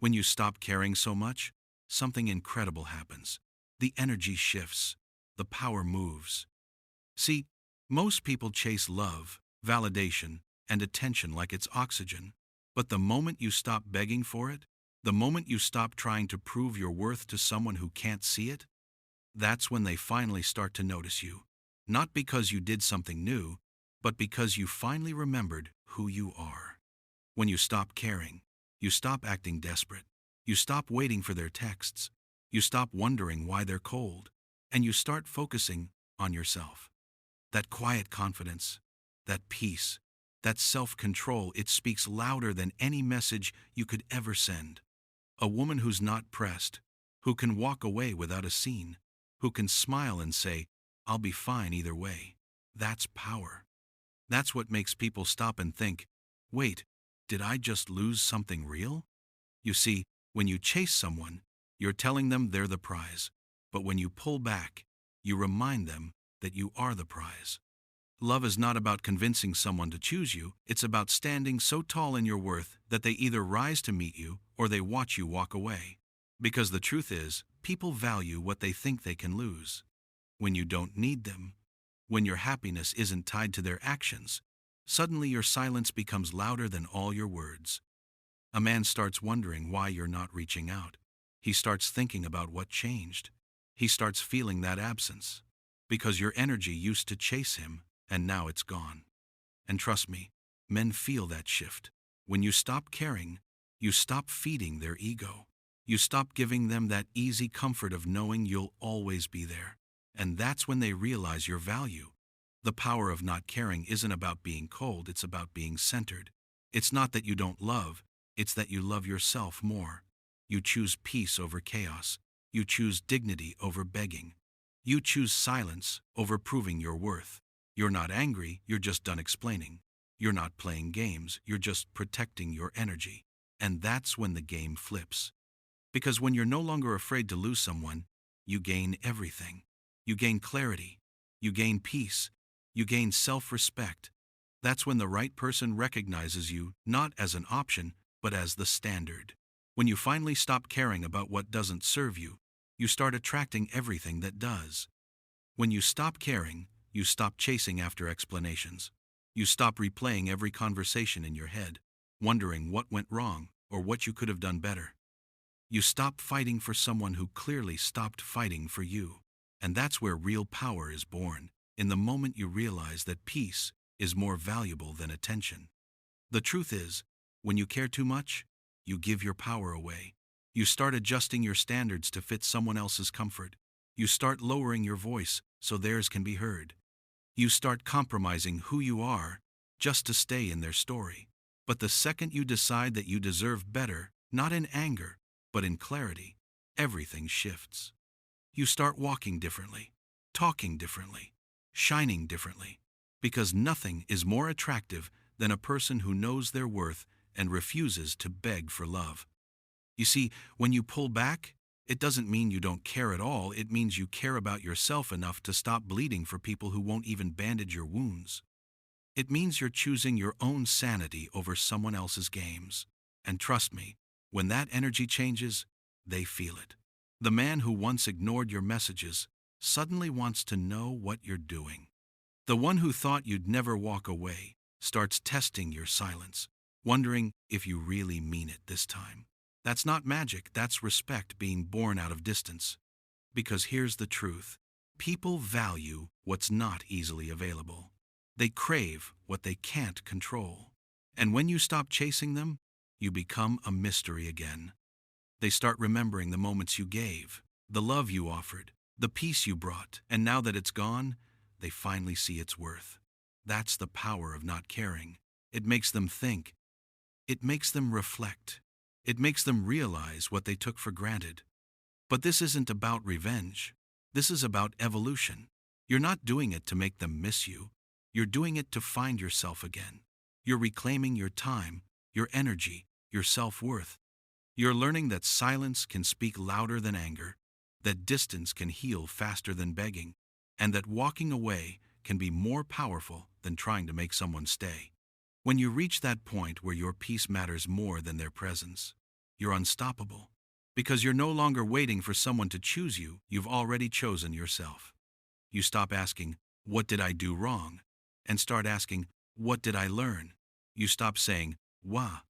When you stop caring so much, something incredible happens. The energy shifts. The power moves. See, most people chase love, validation, and attention like it's oxygen. But the moment you stop begging for it, the moment you stop trying to prove your worth to someone who can't see it, that's when they finally start to notice you. Not because you did something new, but because you finally remembered who you are. When you stop caring, you stop acting desperate. You stop waiting for their texts. You stop wondering why they're cold. And you start focusing on yourself. That quiet confidence, that peace, that self-control, it speaks louder than any message you could ever send. A woman who's not pressed, who can walk away without a scene, who can smile and say, "I'll be fine either way." That's power. That's what makes people stop and think, wait, did I just lose something real? You see, when you chase someone, you're telling them they're the prize. But when you pull back, you remind them that you are the prize. Love is not about convincing someone to choose you. It's about standing so tall in your worth that they either rise to meet you or they watch you walk away. Because the truth is, people value what they think they can lose. When you don't need them, when your happiness isn't tied to their actions, suddenly your silence becomes louder than all your words. A man starts wondering why you're not reaching out. He starts thinking about what changed. He starts feeling that absence. Because your energy used to chase him, and now it's gone. And trust me, men feel that shift. When you stop caring, you stop feeding their ego. You stop giving them that easy comfort of knowing you'll always be there. And that's when they realize your value. The power of not caring isn't about being cold, it's about being centered. It's not that you don't love, it's that you love yourself more. You choose peace over chaos. You choose dignity over begging. You choose silence over proving your worth. You're not angry, you're just done explaining. You're not playing games, you're just protecting your energy. And that's when the game flips. Because when you're no longer afraid to lose someone, you gain everything. You gain clarity. You gain peace. You gain self-respect. That's when the right person recognizes you not as an option, but as the standard. When you finally stop caring about what doesn't serve you, you start attracting everything that does. When you stop caring, you stop chasing after explanations. You stop replaying every conversation in your head, wondering what went wrong or what you could have done better. You stop fighting for someone who clearly stopped fighting for you. And that's where real power is born, in the moment you realize that peace is more valuable than attention. The truth is, when you care too much, you give your power away. You start adjusting your standards to fit someone else's comfort. You start lowering your voice so theirs can be heard. You start compromising who you are just to stay in their story. But the second you decide that you deserve better, not in anger, but in clarity, everything shifts. You start walking differently, talking differently, shining differently, because nothing is more attractive than a person who knows their worth and refuses to beg for love. You see, when you pull back, it doesn't mean you don't care at all. It means you care about yourself enough to stop bleeding for people who won't even bandage your wounds. It means you're choosing your own sanity over someone else's games. And trust me, when that energy changes, they feel it. The man who once ignored your messages suddenly wants to know what you're doing. The one who thought you'd never walk away starts testing your silence, wondering if you really mean it this time. That's not magic, that's respect being born out of distance. Because here's the truth. People value what's not easily available. They crave what they can't control. And when you stop chasing them, you become a mystery again. They start remembering the moments you gave, the love you offered, the peace you brought, and now that it's gone, they finally see its worth. That's the power of not caring. It makes them think. It makes them reflect. It makes them realize what they took for granted. But this isn't about revenge. This is about evolution. You're not doing it to make them miss you. You're doing it to find yourself again. You're reclaiming your time, your energy, your self-worth. You're learning that silence can speak louder than anger, that distance can heal faster than begging, and that walking away can be more powerful than trying to make someone stay. When you reach that point where your peace matters more than their presence, you're unstoppable. Because you're no longer waiting for someone to choose you, you've already chosen yourself. You stop asking, "What did I do wrong?" and start asking, "What did I learn?" You stop saying, "Why,